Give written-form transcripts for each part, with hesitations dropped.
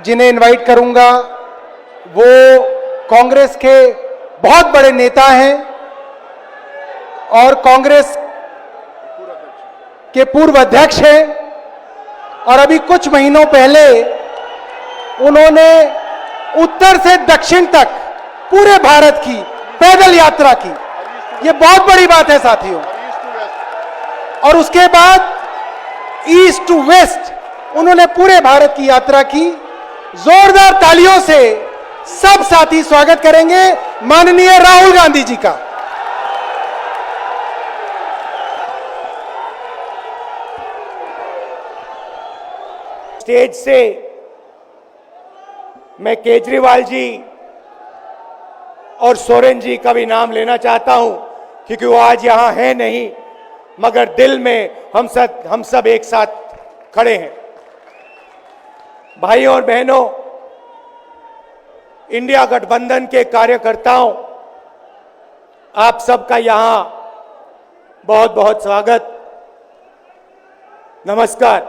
जिन्हें इनवाइट करूंगा वो कांग्रेस के बहुत बड़े नेता हैं और कांग्रेस के पूर्व अध्यक्ष हैं और अभी कुछ महीनों पहले उन्होंने उत्तर से दक्षिण तक पूरे भारत की पैदल यात्रा की। ये बहुत बड़ी बात है साथियों। और उसके बाद ईस्ट टू वेस्ट उन्होंने पूरे भारत की यात्रा की। जोरदार तालियों से सब साथी स्वागत करेंगे माननीय राहुल गांधी जी का। स्टेज से मैं केजरीवाल जी और सोरेन जी का भी नाम लेना चाहता हूं, क्योंकि वो आज यहां है नहीं, मगर दिल में हम सब एक साथ खड़े हैं। भाइयों और बहनों, इंडिया गठबंधन के कार्यकर्ताओं, आप सबका यहां बहुत बहुत स्वागत, नमस्कार।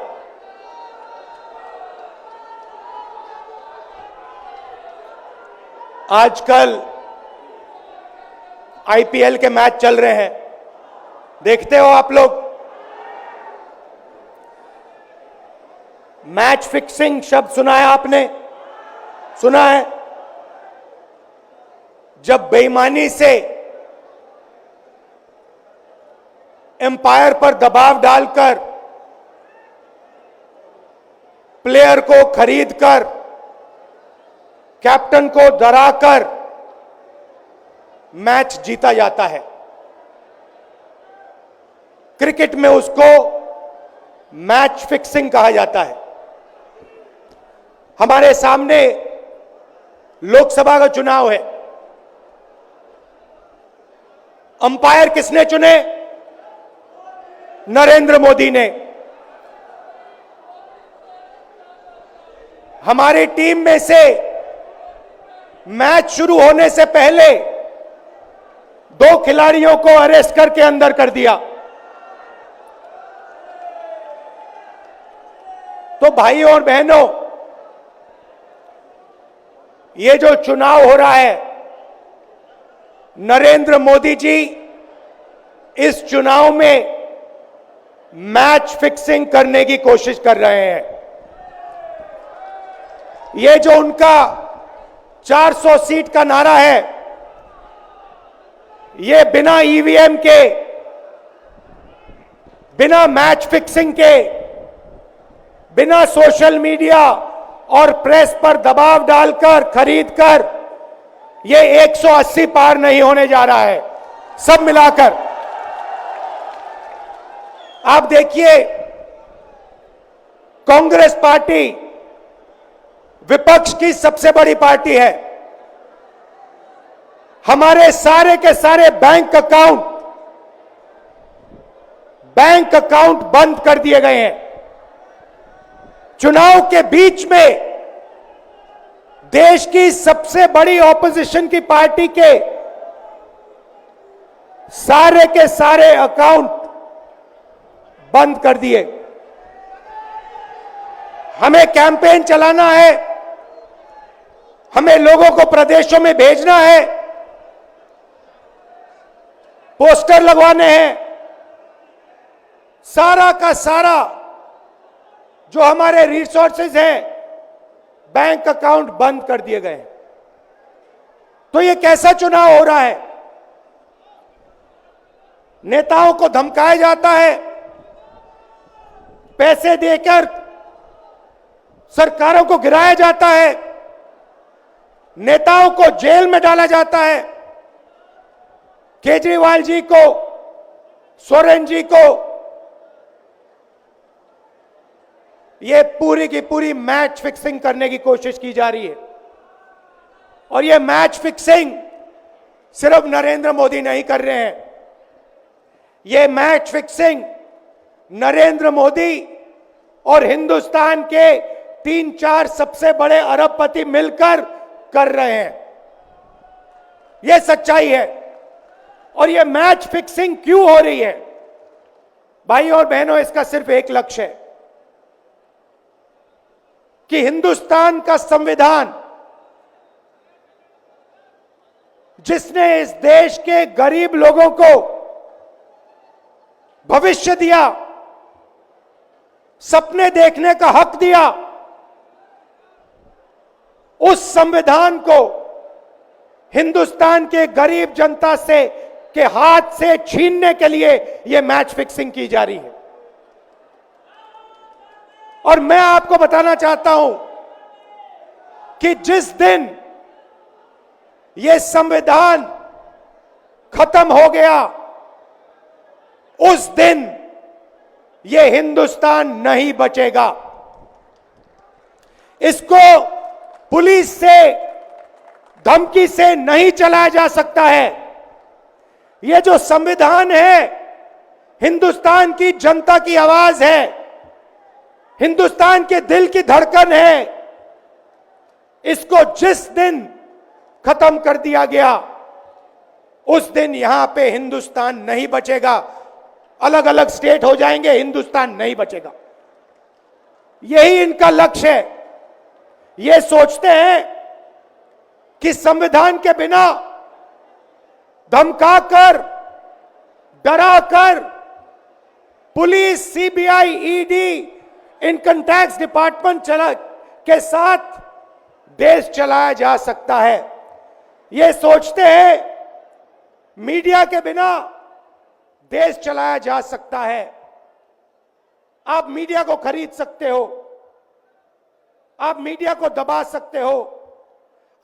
आजकल आईपीएल के मैच चल रहे हैं, देखते हो आप लोग। मैच फिक्सिंग शब्द सुना है आपने? सुना है? जब बेईमानी से एम्पायर पर दबाव डालकर प्लेयर को खरीदकर कैप्टन को डराकर मैच जीता जाता है। क्रिकेट में उसको मैच फिक्सिंग कहा जाता है। हमारे सामने लोकसभा का चुनाव है। अंपायर किसने चुने? नरेंद्र मोदी ने। हमारी टीम में से मैच शुरू होने से पहले 2 खिलाड़ियों को अरेस्ट करके अंदर कर दिया। तो भाइयों और बहनों, ये जो चुनाव हो रहा है, नरेंद्र मोदी जी इस चुनाव में मैच फिक्सिंग करने की कोशिश कर रहे हैं। ये जो उनका 400 सीट का नारा है, ये बिना ईवीएम के, बिना मैच फिक्सिंग के, बिना सोशल मीडिया और प्रेस पर दबाव डालकर खरीदकर, ये 180 पार नहीं होने जा रहा है। सब मिलाकर आप देखिए, कांग्रेस पार्टी विपक्ष की सबसे बड़ी पार्टी है। हमारे सारे के सारे बैंक अकाउंट बंद कर दिए गए हैं। चुनाव के बीच में देश की सबसे बड़ी ऑपोजिशन की पार्टी के सारे अकाउंट बंद कर दिए। हमें कैंपेन चलाना है, हमें लोगों को प्रदेशों में भेजना है, पोस्टर लगवाने हैं। सारा का सारा जो हमारे रिसोर्सेज हैं, बैंक अकाउंट बंद कर दिए गए। तो ये कैसा चुनाव हो रहा है? नेताओं को धमकाया जाता है, पैसे देकर सरकारों को गिराया जाता है, नेताओं को जेल में डाला जाता है। केजरीवाल जी को, सोरेन जी को ये पूरी की पूरी मैच फिक्सिंग करने की कोशिश की जा रही है। और ये मैच फिक्सिंग सिर्फ नरेंद्र मोदी नहीं कर रहे हैं, ये मैच फिक्सिंग नरेंद्र मोदी और हिंदुस्तान के 3-4 सबसे बड़े अरबपति मिलकर कर रहे हैं। यह सच्चाई है। और यह मैच फिक्सिंग क्यों हो रही है? भाइयों और बहनों, इसका सिर्फ एक लक्ष्य है कि हिंदुस्तान का संविधान, जिसने इस देश के गरीब लोगों को भविष्य दिया, सपने देखने का हक दिया, उस संविधान को हिंदुस्तान के गरीब जनता से के हाथ से छीनने के लिए यह मैच फिक्सिंग की जा रही है। और मैं आपको बताना चाहता हूं कि जिस दिन यह संविधान खत्म हो गया, उस दिन यह हिंदुस्तान नहीं बचेगा। इसको पुलिस से, धमकी से नहीं चलाया जा सकता है। यह जो संविधान है, हिंदुस्तान की जनता की आवाज है, हिंदुस्तान के दिल की धड़कन है। इसको जिस दिन खत्म कर दिया गया, उस दिन यहां पे हिंदुस्तान नहीं बचेगा। अलग अलग स्टेट हो जाएंगे, हिंदुस्तान नहीं बचेगा। यही इनका लक्ष्य है। ये सोचते हैं कि संविधान के बिना धमकाकर, डराकर police, CBI, ED, income tax department के साथ देश चलाया जा सकता है। ये सोचते हैं मीडिया के बिना देश चलाया जा सकता है। आप मीडिया को खरीद सकते हो, आप मीडिया को दबा सकते हो,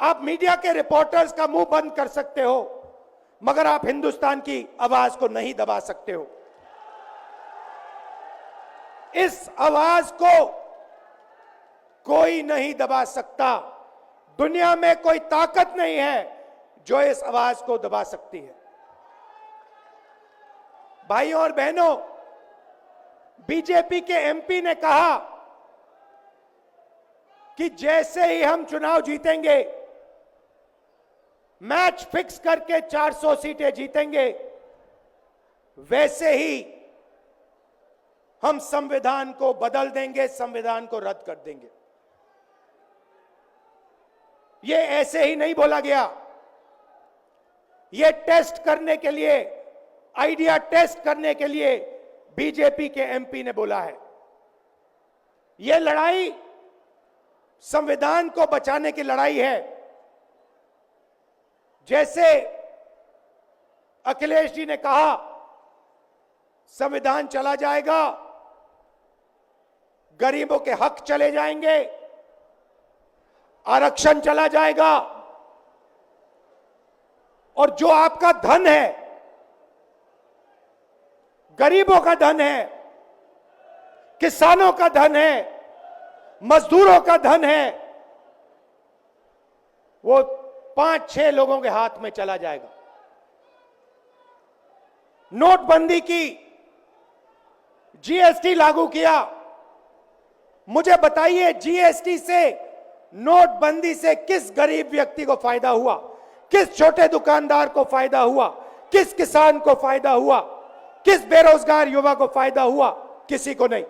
आप मीडिया के रिपोर्टर्स का मुंह बंद कर सकते हो, मगर आप हिंदुस्तान की आवाज को नहीं दबा सकते हो। इस आवाज को कोई नहीं दबा सकता। दुनिया में कोई ताकत नहीं है जो इस आवाज को दबा सकती है। भाइयों और बहनों, बीजेपी के एमपी ने कहा कि जैसे ही हम चुनाव जीतेंगे, मैच फिक्स करके 400 सीटें जीतेंगे, वैसे ही हम संविधान को बदल देंगे, संविधान को रद्द कर देंगे। ये ऐसे ही नहीं बोला गया। ये टेस्ट करने के लिए, आइडिया टेस्ट करने के लिए बीजेपी के एमपी ने बोला है। यह लड़ाई संविधान को बचाने की लड़ाई है। जैसे अखिलेश जी ने कहा, संविधान चला जाएगा, गरीबों के हक चले जाएंगे, आरक्षण चला जाएगा, और जो आपका धन है, गरीबों का धन है, किसानों का धन है, मजदूरों का धन है, वो 5-6 लोगों के हाथ में चला जाएगा। नोटबंदी की, जीएसटी लागू किया। मुझे बताइए, जीएसटी से, नोटबंदी से किस गरीब व्यक्ति को फायदा हुआ? किस छोटे दुकानदार को फायदा हुआ? किस किसान को फायदा हुआ? किस बेरोजगार युवा को फायदा हुआ? किसी को नहीं।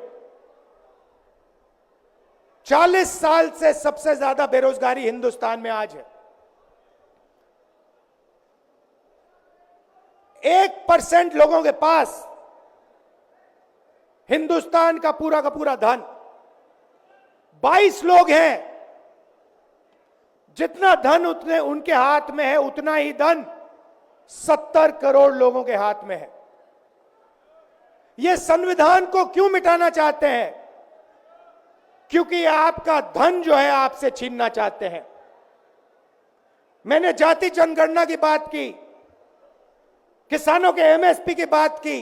40 साल से सबसे ज्यादा बेरोजगारी हिंदुस्तान में आज है। 1% लोगों के पास हिंदुस्तान का पूरा धन, 22 लोग हैं। जितना धन उतने उनके हाथ में है, उतना ही धन 70 करोड़ लोगों के हाथ में है। ये संविधान को क्यों मिटाना चाहते हैं? क्योंकि आपका धन जो है आपसे छीनना चाहते हैं। मैंने जाति जनगणना की बात की, किसानों के एमएसपी की बात की,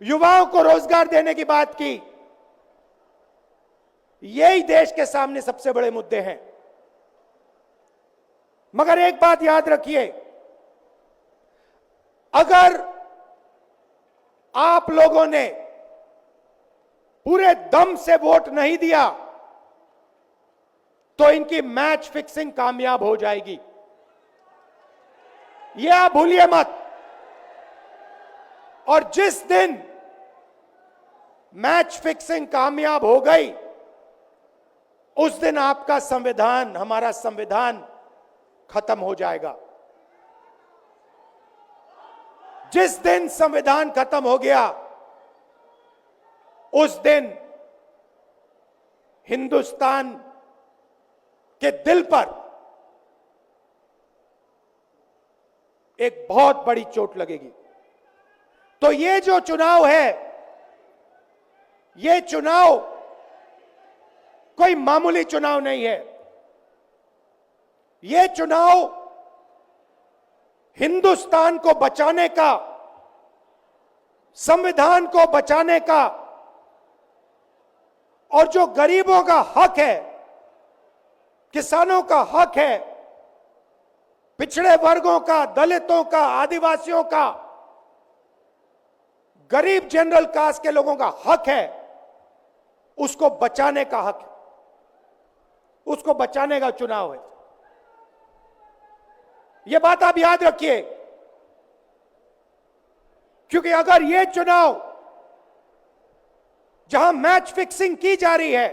युवाओं को रोजगार देने की बात की। यही देश के सामने सबसे बड़े मुद्दे हैं। मगर एक बात याद रखिए, अगर आप लोगों ने पूरे दम से वोट नहीं दिया, तो इनकी मैच फिक्सिंग कामयाब हो जाएगी। यह आप भूलिए मत। और जिस दिन मैच फिक्सिंग कामयाब हो गई, उस दिन आपका संविधान, हमारा संविधान खत्म हो जाएगा। जिस दिन संविधान खत्म हो गया, उस दिन हिंदुस्तान के दिल पर एक बहुत बड़ी चोट लगेगी। तो ये जो चुनाव है, ये चुनाव कोई मामूली चुनाव नहीं है। ये चुनाव हिंदुस्तान को बचाने का, संविधान को बचाने का, और जो गरीबों का हक है, किसानों का हक है, पिछड़े वर्गों का, दलितों का, आदिवासियों का, गरीब जनरल कास्ट के लोगों का हक है, उसको बचाने का हक है, उसको बचाने का चुनाव है। यह बात आप याद रखिए, क्योंकि अगर यह चुनाव जहां मैच फिक्सिंग की जा रही है,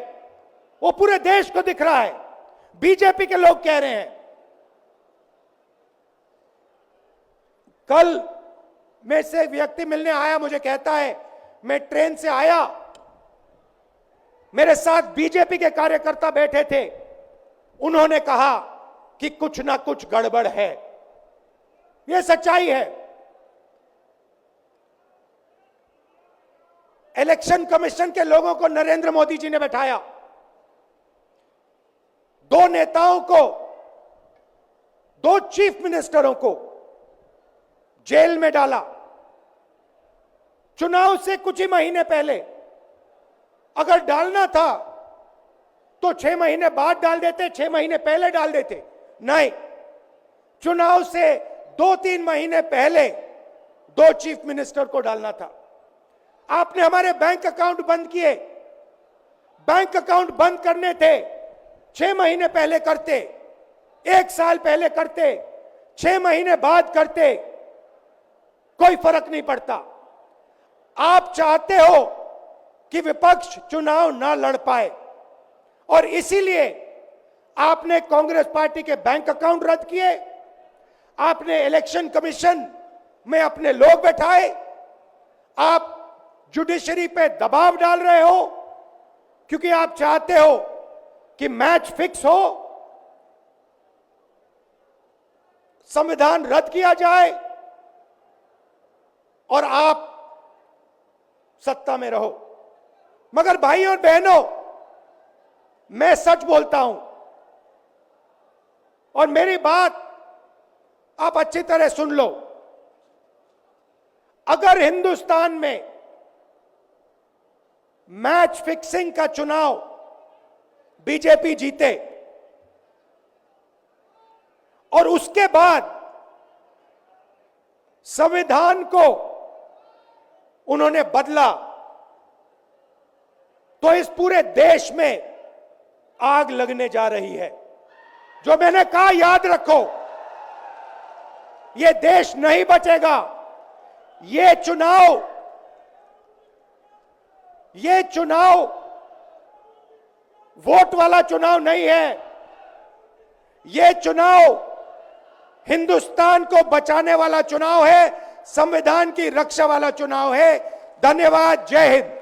वो पूरे देश को दिख रहा है। बीजेपी के लोग कह रहे हैं, कल में से एक व्यक्ति मिलने आया, मुझे कहता है मैं ट्रेन से आया, मेरे साथ बीजेपी के कार्यकर्ता बैठे थे, उन्होंने कहा कि कुछ ना कुछ गड़बड़ है। यह सच्चाई है। इलेक्शन कमीशन के लोगों को नरेंद्र मोदी जी ने बैठाया, दो नेताओं को, दो चीफ मिनिस्टरों को जेल में डाला। चुनाव से कुछ ही महीने पहले अगर डालना था तो 6 महीने बाद डाल देते, 6 महीने पहले डाल देते। नहीं, चुनाव से 2-3 महीने पहले 2 चीफ मिनिस्टर को डालना था। आपने हमारे बैंक अकाउंट बंद किए। बैंक अकाउंट बंद करने थे, 6 महीने पहले करते, 1 साल पहले करते, 6 महीने बाद करते, कोई फर्क नहीं पड़ता। आप चाहते हो कि विपक्ष चुनाव ना लड़ पाए, और इसीलिए आपने कांग्रेस पार्टी के बैंक अकाउंट रद्द किए, आपने इलेक्शन कमीशन में अपने लोग बैठाए, आप जुडिशरी पे दबाव डाल रहे हो, क्योंकि आप चाहते हो कि मैच फिक्स हो, संविधान रद्द किया जाए और आप सत्ता में रहो। मगर भाई और बहनों, मैं सच बोलता हूं, और मेरी बात आप अच्छी तरह सुन लो। अगर हिंदुस्तान में मैच फिक्सिंग का चुनाव बीजेपी जीते और उसके बाद संविधान को उन्होंने बदला, तो इस पूरे देश में आग लगने जा रही है। जो मैंने कहा, याद रखो, यह देश नहीं बचेगा। यह चुनाव वोट वाला चुनाव नहीं है। यह चुनाव हिंदुस्तान को बचाने वाला चुनाव है, संविधान की रक्षा वाला चुनाव है। धन्यवाद। जय हिंद।